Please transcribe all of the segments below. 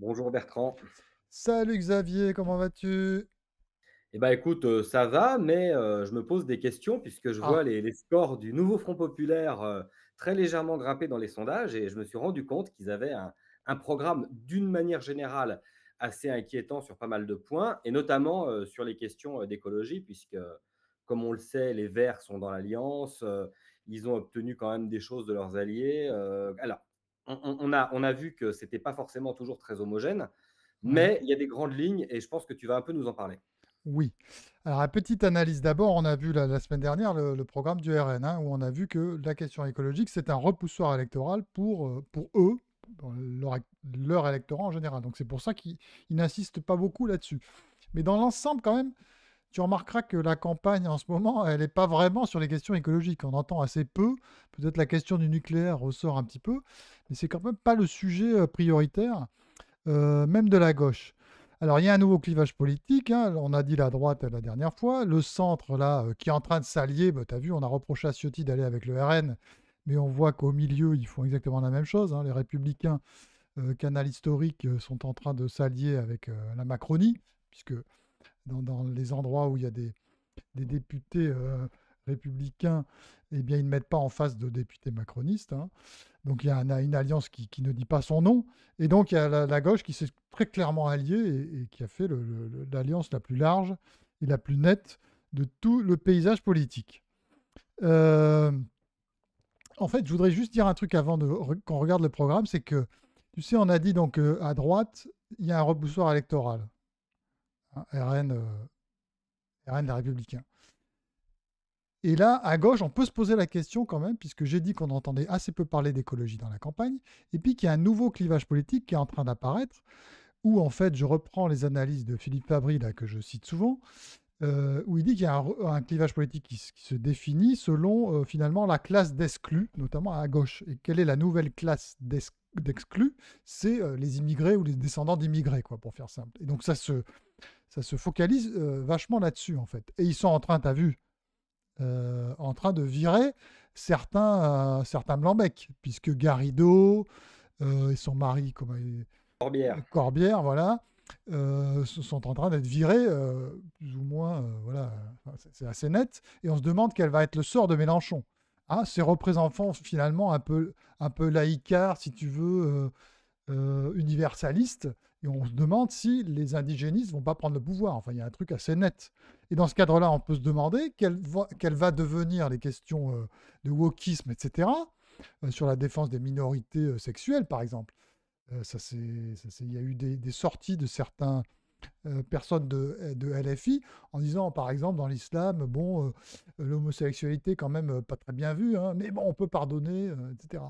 Bonjour Bertrand. Salut Xavier, comment vas-tu? Eh ben écoute, ça va, mais je me pose des questions puisque je vois Ah, les scores du nouveau Front populaire, très légèrement grimper dans les sondages et je me suis rendu compte qu'ils avaient un programme d'une manière générale assez inquiétant sur pas mal de points et notamment, sur les questions, d'écologie puisque, comme on le sait, les Verts sont dans l'alliance, ils ont obtenu quand même des choses de leurs alliés, alors on a vu que c'était pas forcément toujours très homogène, ouais, mais il y a des grandes lignes et je pense que tu vas un peu nous en parler. oui. Alors, la petite analyse d'abord, on a vu la semaine dernière le programme du RN, hein, où on a vu que la question écologique, c'est un repoussoir électoral pour eux, pour leur électorat en général. Donc, c'est pour ça qu'ils n'insistent pas beaucoup là-dessus. Mais dans l'ensemble, quand même, tu remarqueras que la campagne en ce moment, elle n'est pas vraiment sur les questions écologiques. On entend assez peu. Peut-être la question du nucléaire ressort un petit peu, mais c'est quand même pas le sujet prioritaire. Même de la gauche. Alors, il y a un nouveau clivage politique, hein. On a dit la droite la dernière fois. Le centre, là, qui est en train de s'allier, bah, tu as vu, on a reproché à Ciotti d'aller avec le RN, mais on voit qu'au milieu, ils font exactement la même chose, hein. Les Républicains, canal historique, sont en train de s'allier avec la Macronie, puisque dans les endroits où il y a des députés républicains, eh bien, ils ne mettent pas en face de députés macronistes, hein. Donc il y a une alliance qui ne dit pas son nom. Et donc il y a la gauche qui s'est très clairement alliée et qui a fait l'alliance la plus large et la plus nette de tout le paysage politique. Euh, En fait, je voudrais juste dire un truc avant qu'on regarde le programme, c'est que, tu sais, on a dit donc à droite, il y a un repoussoir électoral, hein, RN, les Républicains. Et là, à gauche, on peut se poser la question quand même, puisque j'ai dit qu'on entendait assez peu parler d'écologie dans la campagne, et puis qu'il y a un nouveau clivage politique qui est en train d'apparaître, où en fait, je reprends les analyses de Philippe Fabry, là, que je cite souvent, où il dit qu'il y a un clivage politique qui se définit selon finalement la classe d'exclus, notamment à gauche. Et quelle est la nouvelle classe d'exclus? C'est les immigrés ou les descendants d'immigrés, quoi, pour faire simple. Et donc ça se focalise vachement là-dessus, en fait. Et ils sont en train, tu as vu, en train de virer certains blancs-becs, puisque Garrido et son mari, Corbière. Corbière, voilà, sont en train d'être virés, plus ou moins, voilà, enfin, c'est assez net, et on se demande quel va être le sort de Mélenchon. Hein, ces représentants finalement un peu laïcards, si tu veux, universalistes, et on se demande si les indigénistes vont pas prendre le pouvoir. Enfin, il y a un truc assez net. Et dans ce cadre-là, on peut se demander quelles va devenir les questions de wokisme, etc., sur la défense des minorités sexuelles, par exemple. Il y a eu des sorties de certaines personnes de LFI en disant, par exemple, dans l'islam, bon, l'homosexualité, quand même, pas très bien vue, hein, mais bon, on peut pardonner, etc.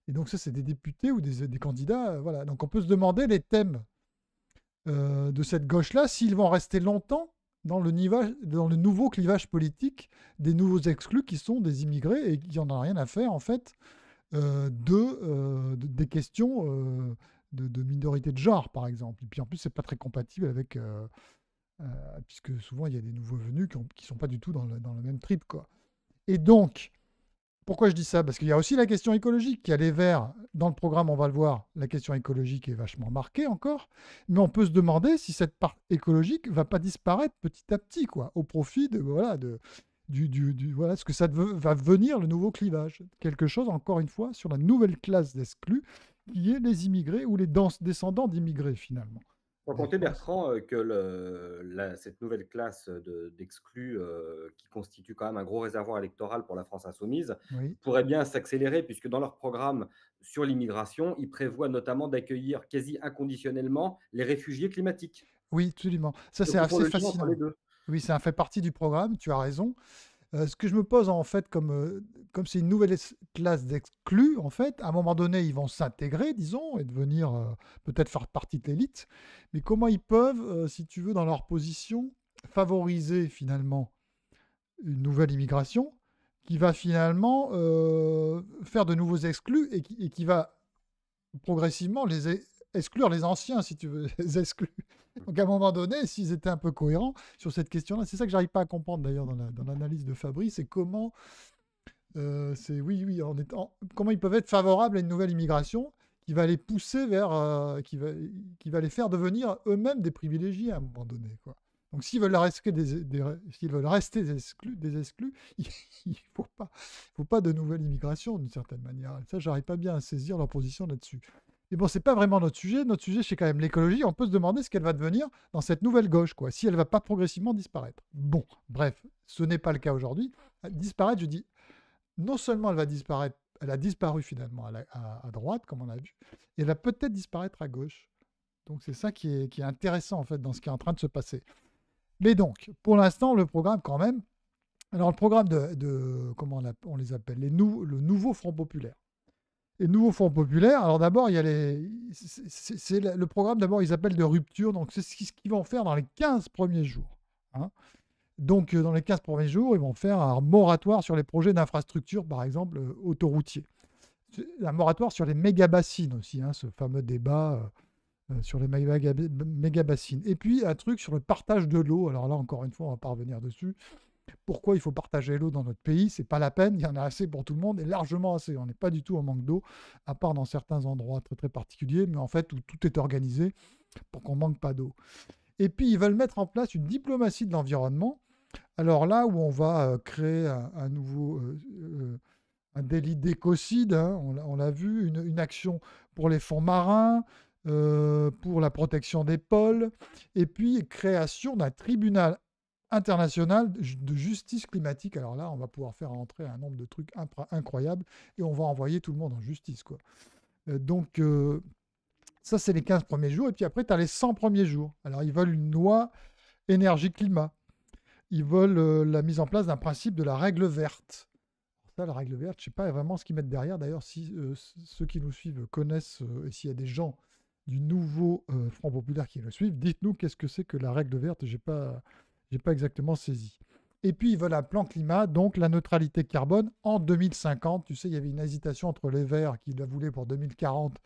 Et donc, ça, c'est des députés ou des candidats. Voilà. Donc, on peut se demander les thèmes de cette gauche-là, s'ils vont rester longtemps dans le nouveau clivage politique des nouveaux exclus qui sont des immigrés et qui n'en ont rien à faire, en fait, des questions de minorité de genre, par exemple. Et puis en plus, c'est pas très compatible avec, euh, puisque souvent il y a des nouveaux venus qui sont pas du tout dans le même trip, quoi. Et donc, pourquoi je dis ça? Parce qu'il y a aussi la question écologique. Il y a les Verts, dans le programme, on va le voir, la question écologique est vachement marquée encore, mais on peut se demander si cette part écologique va pas disparaître petit à petit, quoi, au profit de, voilà, voilà, ce que va venir le nouveau clivage. Quelque chose, encore une fois, sur la nouvelle classe d'exclus, qui est les immigrés ou les descendants d'immigrés, finalement. Sans Et je compter pense. Bertrand, que cette nouvelle classe d'exclus, qui constitue quand même un gros réservoir électoral pour la France insoumise, Oui, pourrait bien s'accélérer puisque dans leur programme sur l'immigration, ils prévoient notamment d'accueillir quasi inconditionnellement les réfugiés climatiques. oui, absolument. Ça, Donc c'est ils font assez le lien entre les fascinant. 2. Oui, ça fait partie du programme, tu as raison. Ce que je me pose en fait, comme c'est une nouvelle classe d'exclus, en fait, à un moment donné, ils vont s'intégrer, disons, et devenir peut-être faire partie de l'élite. Mais comment ils peuvent, si tu veux, dans leur position, favoriser finalement une nouvelle immigration qui va finalement faire de nouveaux exclus et qui va progressivement exclure les anciens, si tu veux, les exclus. Donc à un moment donné, s'ils étaient un peu cohérents sur cette question-là, c'est ça que j'arrive pas à comprendre d'ailleurs dans l'analyse de Fabrice, c'est comment, oui, oui, comment ils peuvent être favorables à une nouvelle immigration qui va les pousser vers, qui va les faire devenir eux-mêmes des privilégiés à un moment donné, quoi. Donc s'ils veulent rester s'ils veulent rester des exclus, il faut pas de nouvelle immigration d'une certaine manière. Et ça, j'arrive pas bien à saisir leur position là-dessus. Mais bon, c'est pas vraiment notre sujet. Notre sujet, c'est quand même l'écologie. On peut se demander ce qu'elle va devenir dans cette nouvelle gauche, quoi, si elle va pas progressivement disparaître. Bon, bref, ce n'est pas le cas aujourd'hui. Disparaître, je dis, non seulement elle va disparaître, elle a disparu finalement à droite, comme on a vu, et elle va peut-être disparaître à gauche. Donc c'est ça qui est intéressant en fait dans ce qui est en train de se passer. Mais donc, pour l'instant, le programme quand même, alors le programme comment on les appelle, le nouveau Front Populaire. Les nouveaux Front Populaire, alors d'abord, il y a c'est le programme d'abord, ils appellent de rupture, donc c'est ce qu'ils vont faire dans les 15 premiers jours, hein. Donc, dans les 15 premiers jours, ils vont faire un moratoire sur les projets d'infrastructure, par exemple, autoroutiers. Un moratoire sur les méga-bassines aussi, hein, ce fameux débat sur les méga-bassines. Et puis, un truc sur le partage de l'eau. Alors là, encore une fois, on ne va pas revenir dessus. Pourquoi il faut partager l'eau dans notre pays? C'est pas la peine, il y en a assez pour tout le monde, et largement assez. On n'est pas du tout en manque d'eau, à part dans certains endroits très très particuliers, mais en fait, où tout est organisé pour qu'on ne manque pas d'eau. Et puis, ils veulent mettre en place une diplomatie de l'environnement. Alors là où on va créer un nouveau un délit d'écocide, hein, on l'a vu, une action pour les fonds marins, pour la protection des pôles, et puis création d'un tribunal international de justice climatique. Alors là, on va pouvoir faire entrer un nombre de trucs incroyables et on va envoyer tout le monde en justice, quoi. Donc, ça, c'est les 15 premiers jours. Et puis après, tu as les 100 premiers jours. Alors, ils veulent une loi énergie-climat. Ils veulent la mise en place d'un principe de la règle verte. Ça, la règle verte, je ne sais pas vraiment ce qu'ils mettent derrière. D'ailleurs, si ceux qui nous suivent connaissent, et s'il y a des gens du nouveau Front Populaire qui nous suivent, dites-nous qu'est-ce que c'est que la règle verte. Je n'ai pas exactement saisi. Et puis, ils veulent un plan climat, donc la neutralité carbone en 2050. Tu sais, il y avait une hésitation entre les Verts qui la voulaient pour 2040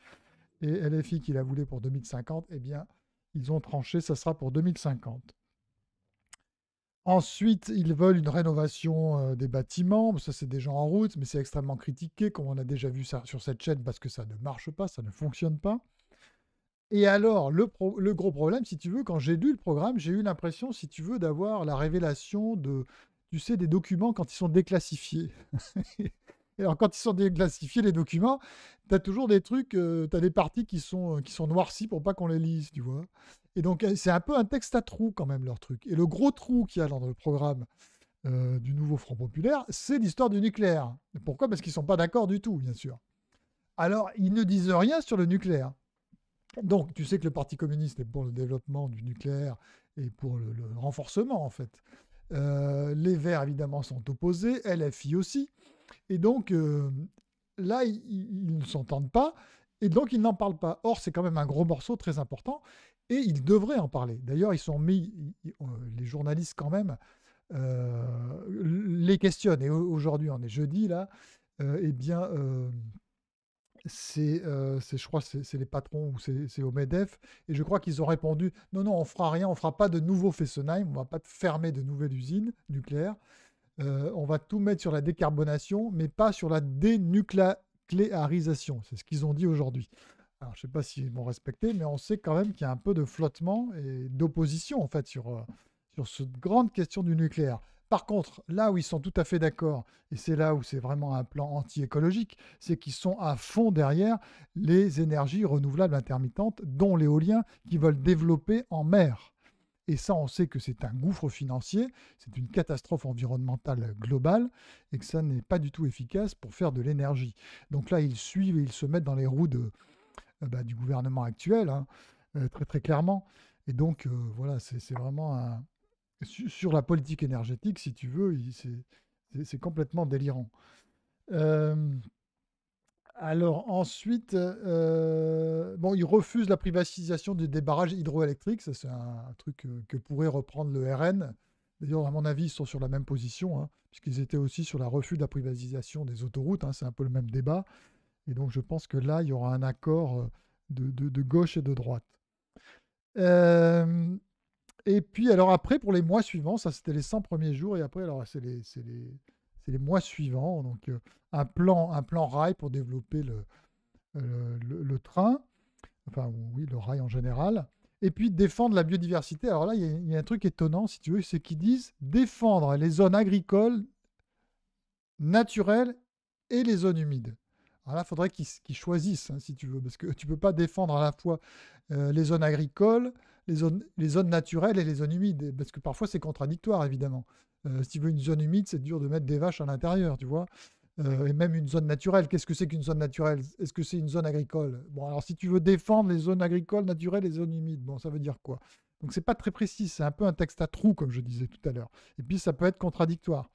et LFI qui la voulait pour 2050. Eh bien, ils ont tranché, ça sera pour 2050. Ensuite, ils veulent une rénovation des bâtiments. Ça, c'est déjà en route, mais c'est extrêmement critiqué, comme on a déjà vu ça sur cette chaîne, parce que ça ne marche pas, ça ne fonctionne pas. Et alors, le gros problème, si tu veux, quand j'ai lu le programme, j'ai eu l'impression, si tu veux, d'avoir la révélation tu sais, des documents quand ils sont déclassifiés. Et alors, quand ils sont déclassifiés, les documents, tu as toujours des trucs, tu as des parties qui sont noircies pour pas qu'on les lise, tu vois. Et donc, c'est un peu un texte à trous quand même, leur truc. Et le gros trou qu'il y a dans le programme du nouveau Front Populaire, c'est l'histoire du nucléaire. Et pourquoi? Parce qu'ils ne sont pas d'accord du tout, bien sûr. Alors, ils ne disent rien sur le nucléaire. Donc, tu sais que le Parti communiste est pour le développement du nucléaire et pour le renforcement, en fait. Les Verts, évidemment, sont opposés, LFI aussi. Et donc, là, ils ne s'entendent pas, et donc ils n'en parlent pas. Or, c'est quand même un gros morceau très important, et ils devraient en parler. D'ailleurs, ils sont mis, les journalistes quand même, les questionnent. Et aujourd'hui, on est jeudi, là, eh bien, je crois, c'est les patrons ou c'est au MEDEF, et je crois qu'ils ont répondu, non, non, on fera rien, on fera pas de nouveau Fessenheim, on va pas fermer de nouvelles usines nucléaires. On va tout mettre sur la décarbonation, mais pas sur la dénucléarisation. C'est ce qu'ils ont dit aujourd'hui. Alors, je ne sais pas s'ils vont respecter, mais on sait quand même qu'il y a un peu de flottement et d'opposition, en fait, sur cette grande question du nucléaire. Par contre, là où ils sont tout à fait d'accord, et c'est là où c'est vraiment un plan anti-écologique, c'est qu'ils sont à fond derrière les énergies renouvelables intermittentes, dont l'éolien, qu'ils veulent développer en mer. Et ça, on sait que c'est un gouffre financier, c'est une catastrophe environnementale globale, et que ça n'est pas du tout efficace pour faire de l'énergie. Donc là, ils suivent et ils se mettent dans les roues du gouvernement actuel, hein, très très clairement. Et donc, voilà, c'est vraiment sur la politique énergétique, si tu veux, c'est complètement délirant. Alors ensuite, ils refusent la privatisation des barrages hydroélectriques. Ça, c'est un truc que pourrait reprendre le RN. D'ailleurs, à mon avis, ils sont sur la même position, hein, puisqu'ils étaient aussi sur la refus de la privatisation des autoroutes, hein. C'est un peu le même débat. Et donc, je pense que là, il y aura un accord de gauche et de droite. Et puis, alors après, pour les mois suivants, ça c'était les 100 premiers jours, et après, alors c'est les mois suivants. Donc, un plan rail pour développer le train, enfin oui, le rail en général, et puis défendre la biodiversité. Alors là, il y a un truc étonnant, si tu veux, c'est qu'ils disent défendre les zones agricoles naturelles et les zones humides. Alors là, il faudrait qu'ils choisissent, hein, si tu veux, parce que tu ne peux pas défendre à la fois les zones agricoles, les zones naturelles et les zones humides, parce que parfois c'est contradictoire, évidemment. Si tu veux une zone humide, c'est dur de mettre des vaches à l'intérieur, tu vois. Et même une zone naturelle, qu'est-ce que c'est qu'une zone naturelle? Est-ce que c'est une zone agricole? Bon, alors si tu veux défendre les zones agricoles, naturelles et les zones humides, bon, ça veut dire quoi? Donc c'est pas très précis, c'est un peu un texte à trous, comme je disais tout à l'heure. Et puis ça peut être contradictoire.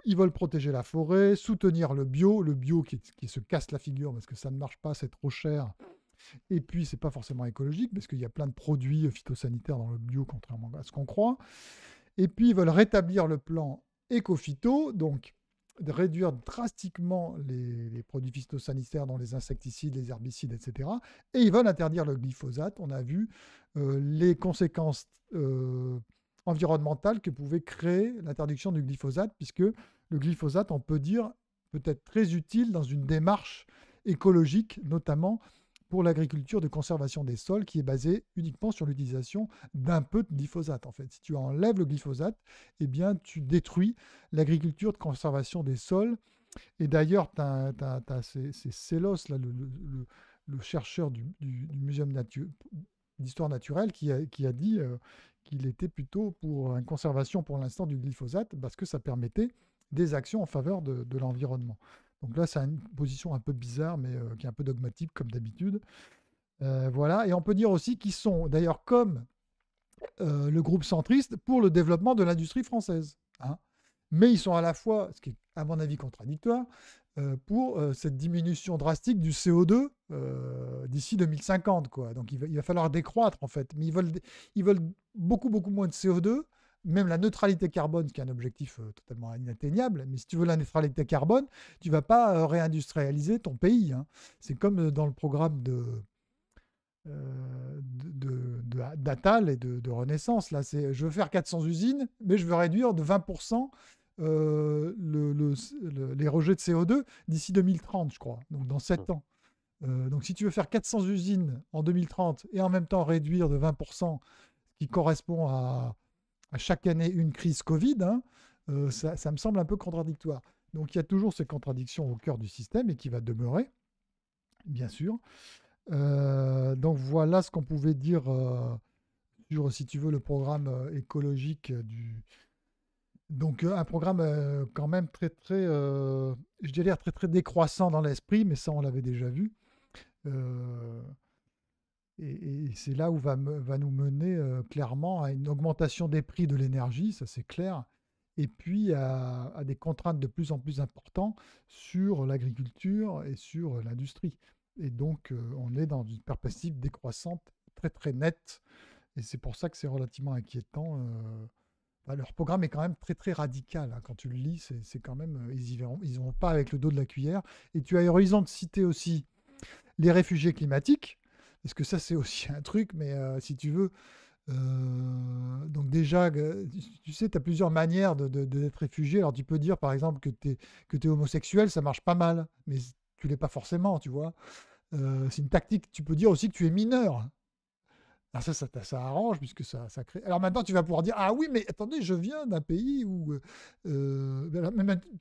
Ils veulent protéger la forêt, soutenir le bio qui se casse la figure parce que ça ne marche pas, c'est trop cher. Et puis, c'est pas forcément écologique parce qu'il y a plein de produits phytosanitaires dans le bio, contrairement à ce qu'on croit. Et puis, ils veulent rétablir le plan éco-phyto, donc de réduire drastiquement les produits phytosanitaires dans les insecticides, les herbicides, etc. Et ils veulent interdire le glyphosate. On a vu les conséquences environnementales que pouvait créer l'interdiction du glyphosate, puisque le glyphosate, on peut dire, peut être très utile dans une démarche écologique, notamment pour l'agriculture de conservation des sols, qui est basée uniquement sur l'utilisation d'un peu de glyphosate. En fait, si tu enlèves le glyphosate, eh bien, tu détruis l'agriculture de conservation des sols. Et d'ailleurs, c'est Sellos, là, le chercheur du Muséum d'histoire naturelle, qui a dit qu'il était plutôt pour une conservation pour l'instant du glyphosate, parce que ça permettait des actions en faveur de l'environnement. Donc là, c'est une position un peu bizarre, mais qui est un peu dogmatique, comme d'habitude. Voilà. Et on peut dire aussi qu'ils sont, d'ailleurs, comme le groupe centriste, pour le développement de l'industrie française, hein. Mais ils sont à la fois, ce qui est à mon avis contradictoire, pour cette diminution drastique du CO2 d'ici 2050, quoi. Donc il va falloir décroître, en fait. Mais ils veulent beaucoup, beaucoup moins de CO2, même la neutralité carbone, qui est un objectif totalement inatteignable. Mais si tu veux la neutralité carbone, tu ne vas pas réindustrialiser ton pays, hein. C'est comme dans le programme d'Attal et de Renaissance. Là, c'est je veux faire 400 usines, mais je veux réduire de 20% les rejets de CO2 d'ici 2030, je crois, donc dans 7 ans. Donc si tu veux faire 400 usines en 2030 et en même temps réduire de 20%, ce qui correspond à chaque année une crise Covid, hein, ça me semble un peu contradictoire. Donc il y a toujours ces contradictions au cœur du système et qui va demeurer, bien sûr. Donc voilà ce qu'on pouvait dire sur, si tu veux, le programme écologique du. Donc un programme quand même très très, je dirais très très décroissant dans l'esprit, mais ça on l'avait déjà vu. Euh, et c'est là où va nous mener clairement à une augmentation des prix de l'énergie, ça c'est clair, et puis à des contraintes de plus en plus importantes sur l'agriculture et sur l'industrie. Et donc on est dans une perspective décroissante très très nette, et c'est pour ça que c'est relativement inquiétant. Bah, leur programme est quand même très très radical, hein. Quand tu le lis, c'est quand même, ils vont pas avec le dos de la cuillère. Et tu as eu raison de citer aussi les réfugiés climatiques, parce que ça, c'est aussi un truc, mais si tu veux, donc déjà, tu sais, tu as plusieurs manières d'être réfugié. Alors tu peux dire, par exemple, que tu es homosexuel, ça marche pas mal, mais tu l'es pas forcément, tu vois. C'est une tactique. Tu peux dire aussi que tu es mineur. Alors ça arrange puisque ça crée. Alors maintenant, tu vas pouvoir dire, ah oui, mais attendez, je viens d'un pays où,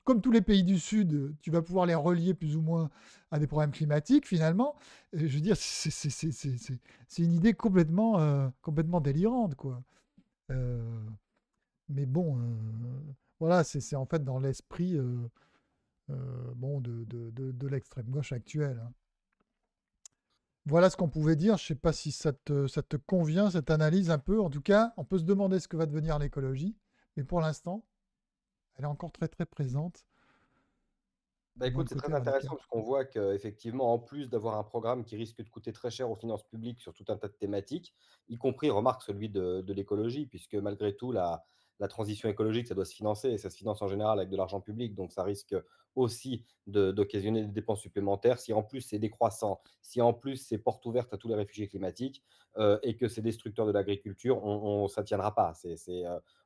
comme tous les pays du Sud, tu vas pouvoir les relier plus ou moins à des problèmes climatiques finalement. Et je veux dire, c'est une idée complètement, complètement délirante, quoi. Euh, mais bon, voilà, c'est en fait dans l'esprit bon, de l'extrême gauche actuelle, hein. Voilà ce qu'on pouvait dire. Je ne sais pas si ça te convient, cette analyse un peu. En tout cas, on peut se demander ce que va devenir l'écologie. Mais pour l'instant, elle est encore très très présente Bah, dans le écoute, c'est côté très radical. intéressant parce qu'on voit qu'effectivement, en plus d'avoir un programme qui risque de coûter très cher aux finances publiques sur tout un tas de thématiques, y compris, remarque, celui de l'écologie, puisque malgré tout, la transition écologique, ça doit se financer et ça se finance en général avec de l'argent public. Donc, ça risque aussi d'occasionner des dépenses supplémentaires. Si en plus c'est décroissant, si en plus c'est porte ouverte à tous les réfugiés climatiques et que c'est destructeur de l'agriculture, ça ne tiendra pas.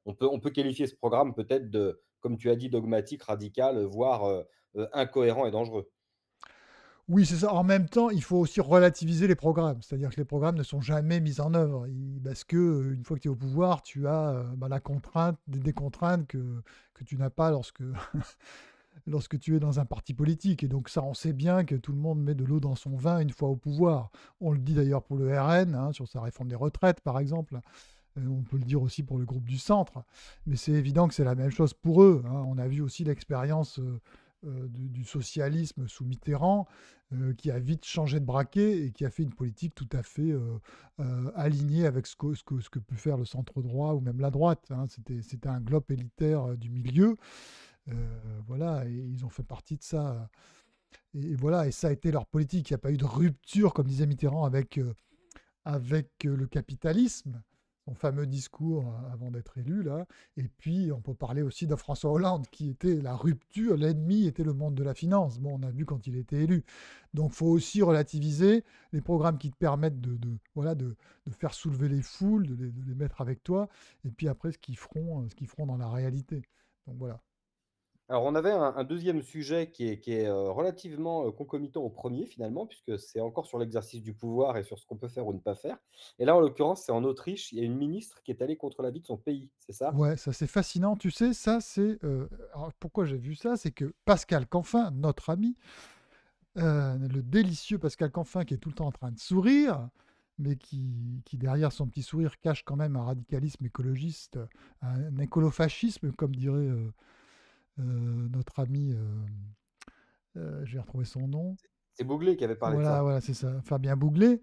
On peut qualifier ce programme peut-être de, comme tu as dit, dogmatique, radical, voire incohérent et dangereux. Oui, c'est ça. En même temps, il faut aussi relativiser les programmes. C'est-à-dire que les programmes ne sont jamais mis en œuvre. Parce que une fois que tu es au pouvoir, tu as la contrainte, des contraintes que tu n'as pas lorsque tu es dans un parti politique. Et donc ça, on sait bien que tout le monde met de l'eau dans son vin une fois au pouvoir. On le dit d'ailleurs pour le RN, hein, sur sa réforme des retraites, par exemple. On peut le dire aussi pour le groupe du centre. Mais c'est évident que c'est la même chose pour eux, hein. On a vu aussi l'expérience du socialisme sous Mitterrand, qui a vite changé de braquet et qui a fait une politique tout à fait alignée avec ce que peut faire le centre droit ou même la droite, hein. C'était un globe élitaire du milieu. Voilà, et ils ont fait partie de ça. Et voilà, et ça a été leur politique. Il n'y a pas eu de rupture, comme disait Mitterrand, avec le capitalisme, son fameux discours avant d'être élu, là. Et puis, on peut parler aussi de François Hollande, qui était la rupture, l'ennemi était le monde de la finance. Bon, on a vu quand il était élu. Donc, il faut aussi relativiser les programmes qui te permettent voilà, de faire soulever les foules, de les mettre avec toi, et puis après, ce qu'ils feront dans la réalité. Donc, voilà. Alors, on avait un 2e sujet qui est relativement, concomitant au premier finalement, puisque c'est encore sur l'exercice du pouvoir et sur ce qu'on peut faire ou ne pas faire. Et là, en l'occurrence, c'est en Autriche, il y a une ministre qui est allée contre l'avis de son pays, c'est ça? Ouais, ça c'est fascinant. Tu sais, ça c'est. Alors, pourquoi j'ai vu ça? C'est que Pascal Canfin, notre ami, le délicieux Pascal Canfin, qui est tout le temps en train de sourire, mais qui derrière son petit sourire cache quand même un radicalisme écologiste, un écolofascisme, comme dirait notre ami, je vais retrouver son nom. C'est Bouglet qui avait parlé de Voilà, ça. voilà, c'est ça, Fabien Bouglet,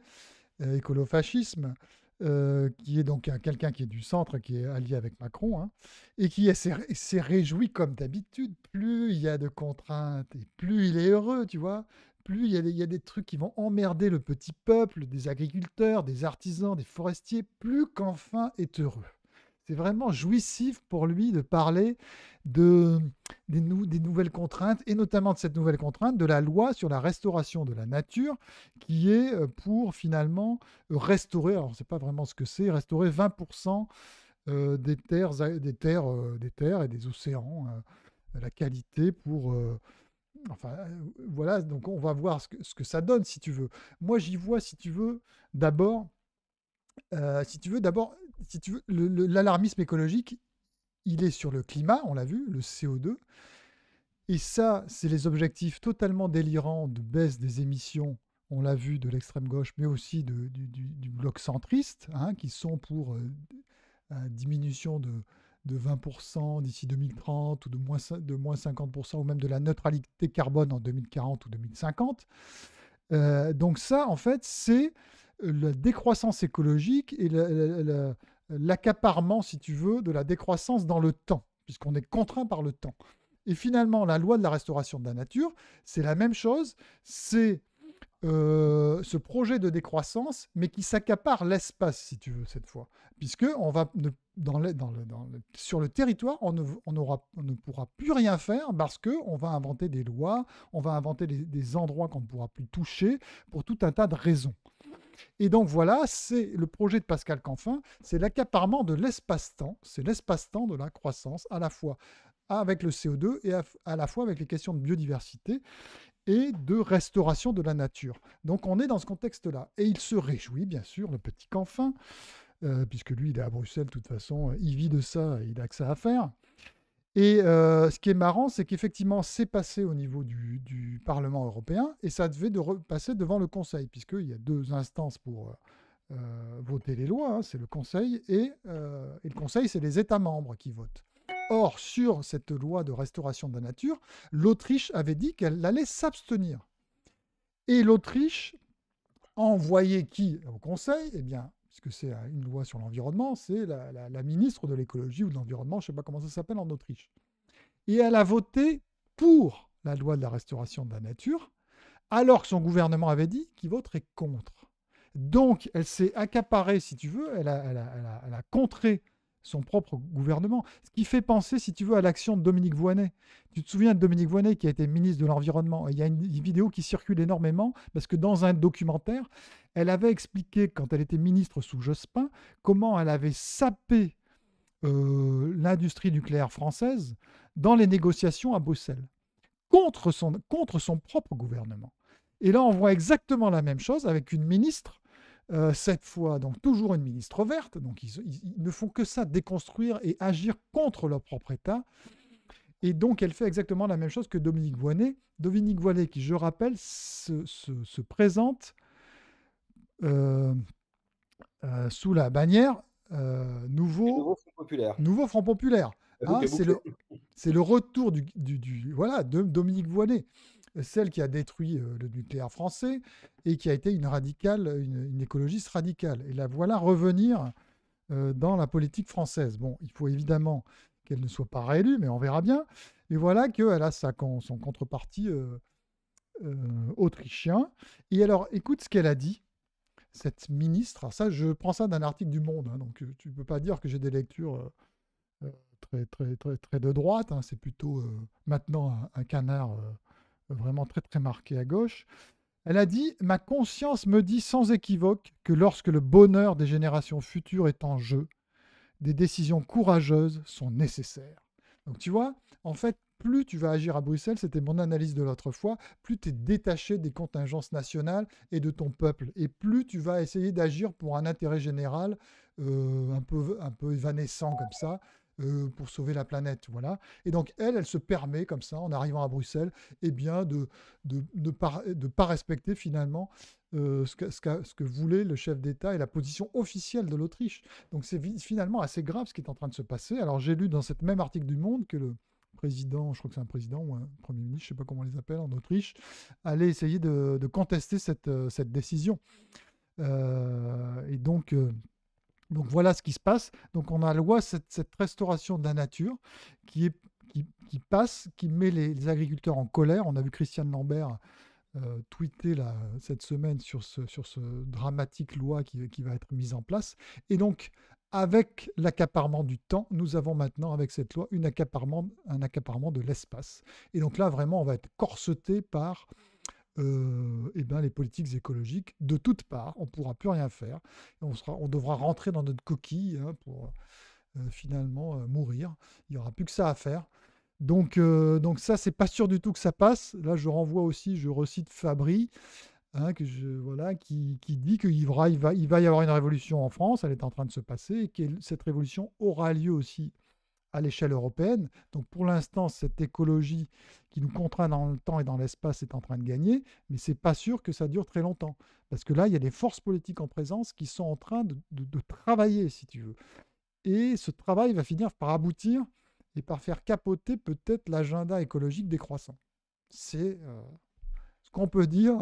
écolofascisme, qui est donc quelqu'un qui est du centre, qui est allié avec Macron, hein, et qui s'est réjoui comme d'habitude. Plus il y a de contraintes et plus il est heureux, tu vois. Plus il y a des trucs qui vont emmerder le petit peuple, des agriculteurs, des artisans, des forestiers, plus qu'enfin est heureux. C'est vraiment jouissif pour lui de parler de, des nouvelles contraintes, et notamment de cette nouvelle contrainte de la loi sur la restauration de la nature, qui est pour finalement restaurer, alors on ne sait pas vraiment ce que c'est, restaurer 20% des terres et des océans, la qualité pour... enfin, voilà, donc on va voir ce que ça donne, si tu veux. Moi, j'y vois, si tu veux, d'abord, si tu veux, l'alarmisme écologique, il est sur le climat, on l'a vu, le CO2. Et ça, c'est les objectifs totalement délirants de baisse des émissions, on l'a vu, de l'extrême gauche, mais aussi du bloc centriste, hein, qui sont pour diminution de 20% d'ici 2030, ou de moins 50%, ou même de la neutralité carbone en 2040 ou 2050. Donc ça, en fait, c'est la décroissance écologique et l'accaparement, si tu veux, de la décroissance dans le temps, puisqu'on est contraint par le temps. Et finalement, la loi de la restauration de la nature, c'est la même chose. C'est ce projet de décroissance, mais qui s'accapare l'espace, si tu veux, cette fois. Puisque on va sur le territoire, on ne pourra plus rien faire, parce qu'on va inventer des lois, on va inventer des endroits qu'on ne pourra plus toucher pour tout un tas de raisons. Et donc voilà, c'est le projet de Pascal Canfin, c'est l'accaparement de l'espace-temps, c'est l'espace-temps de la croissance, à la fois avec le CO2 et à la fois avec les questions de biodiversité et de restauration de la nature. Donc on est dans ce contexte-là. Et il se réjouit, bien sûr, le petit Canfin, puisque lui, il est à Bruxelles, de toute façon, il vit de ça, il a que ça à faire. Et ce qui est marrant, c'est qu'effectivement, c'est passé au niveau du Parlement européen, et ça devait passer devant le Conseil, puisqu'il y a deux instances pour voter les lois, hein, c'est le Conseil, et le Conseil, c'est les États membres qui votent. Or, sur cette loi de restauration de la nature, l'Autriche avait dit qu'elle allait s'abstenir. Et l'Autriche a envoyé qui au Conseil? Eh bien, puisque c'est une loi sur l'environnement, c'est la ministre de l'écologie ou de l'environnement, je ne sais pas comment ça s'appelle en Autriche. Et elle a voté pour la loi de la restauration de la nature, alors que son gouvernement avait dit qu'il voterait contre. Donc, elle s'est accaparée, si tu veux, elle a contré son propre gouvernement, ce qui fait penser, si tu veux, à l'action de Dominique Voynet. Tu te souviens de Dominique Voynet qui a été ministre de l'Environnement? Il y a une vidéo qui circule énormément, parce que dans un documentaire, elle avait expliqué, quand elle était ministre sous Jospin, comment elle avait sapé l'industrie nucléaire française dans les négociations à Bruxelles, contre son propre gouvernement. Et là, on voit exactement la même chose avec une ministre, cette fois, donc toujours une ministre verte. Donc ils ne font que ça, déconstruire et agir contre leur propre État. Et donc, elle fait exactement la même chose que Dominique Voynet. Dominique Voynet, qui, je rappelle, se présente euh, sous la bannière Du nouveau, nouveau Front populaire. nouveau Front Populaire. La Hein, boucle est bouclée. c'est le retour voilà, de Dominique Voynet, celle qui a détruit le nucléaire français et qui a été une radicale, une écologiste radicale. Et la voilà revenir dans la politique française. Bon, il faut évidemment qu'elle ne soit pas réélue, mais on verra bien. Et voilà qu'elle a son contrepartie autrichien. Et alors, écoute ce qu'elle a dit, cette ministre. Alors ça, je prends ça d'un article du Monde, hein, donc tu ne peux pas dire que j'ai des lectures très de droite. Hein, c'est plutôt maintenant un canard vraiment très marqué à gauche. Elle a dit: Ma conscience me dit sans équivoque que lorsque le bonheur des générations futures est en jeu, des décisions courageuses sont nécessaires. Donc tu vois, en fait, plus tu vas agir à Bruxelles, c'était mon analyse de l'autre fois, plus tu es détaché des contingences nationales et de ton peuple, et plus tu vas essayer d'agir pour un intérêt général un peu évanescent comme ça, pour sauver la planète, voilà. Et donc elle se permet comme ça, en arrivant à Bruxelles, eh bien de ne pas respecter finalement ce que voulait le chef d'État et la position officielle de l'Autriche. Donc c'est finalement assez grave ce qui est en train de se passer. Alors j'ai lu dans cet même article du Monde que le président, je crois que c'est un président ou un premier ministre, je ne sais pas comment on les appelle en Autriche, allait essayer de contester cette décision. Et donc voilà ce qui se passe. Donc on a loi cette restauration de la nature qui, est, qui passe, qui met les agriculteurs en colère. On a vu Christiane Lambert tweeté là, cette semaine sur ce dramatique loi qui va être mise en place. Et donc, avec l'accaparement du temps, nous avons maintenant, avec cette loi, un accaparement de l'espace. Et donc là, vraiment, on va être corseté par eh ben, les politiques écologiques de toutes parts. On ne pourra plus rien faire. Et on devra rentrer dans notre coquille pour finalement mourir. Il n'y aura plus que ça à faire. Donc ça, c'est pas sûr du tout que ça passe. Là, je renvoie aussi, je recite Fabry, hein, voilà, qui dit il va y avoir une révolution en France, elle est en train de se passer, et que cette révolution aura lieu aussi à l'échelle européenne. Donc pour l'instant, cette écologie qui nous contraint dans le temps et dans l'espace est en train de gagner, mais c'est pas sûr que ça dure très longtemps. Parce que là, il y a des forces politiques en présence qui sont en train de travailler, si tu veux. Et ce travail va finir par aboutir et par faire capoter peut-être l'agenda écologique décroissant. C'est ce qu'on peut dire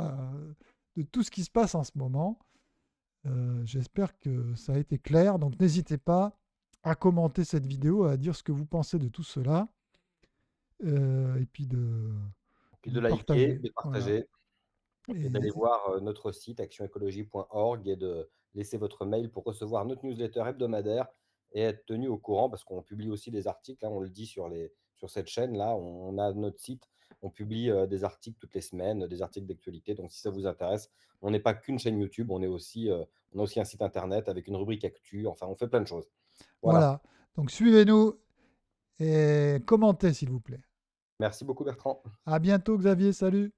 de tout ce qui se passe en ce moment. J'espère que ça a été clair. Donc n'hésitez pas à commenter cette vidéo, à dire ce que vous pensez de tout cela, et puis Puis de de liker, partager. de Voilà. partager et Et d'aller voir notre site actionécologie.org et de laisser votre mail pour recevoir notre newsletter hebdomadaire et être tenu au courant parce qu'on publie aussi des articles. Là, on le dit sur cette chaîne-là, on a notre site, on publie des articles toutes les semaines, des articles d'actualité. Donc, si ça vous intéresse, on n'est pas qu'une chaîne YouTube, on a aussi un site internet avec une rubrique actu. Enfin, on fait plein de choses. Voilà. voilà. Donc suivez-nous et commentez, s'il vous plaît. Merci beaucoup, Bertrand. À bientôt, Xavier. Salut.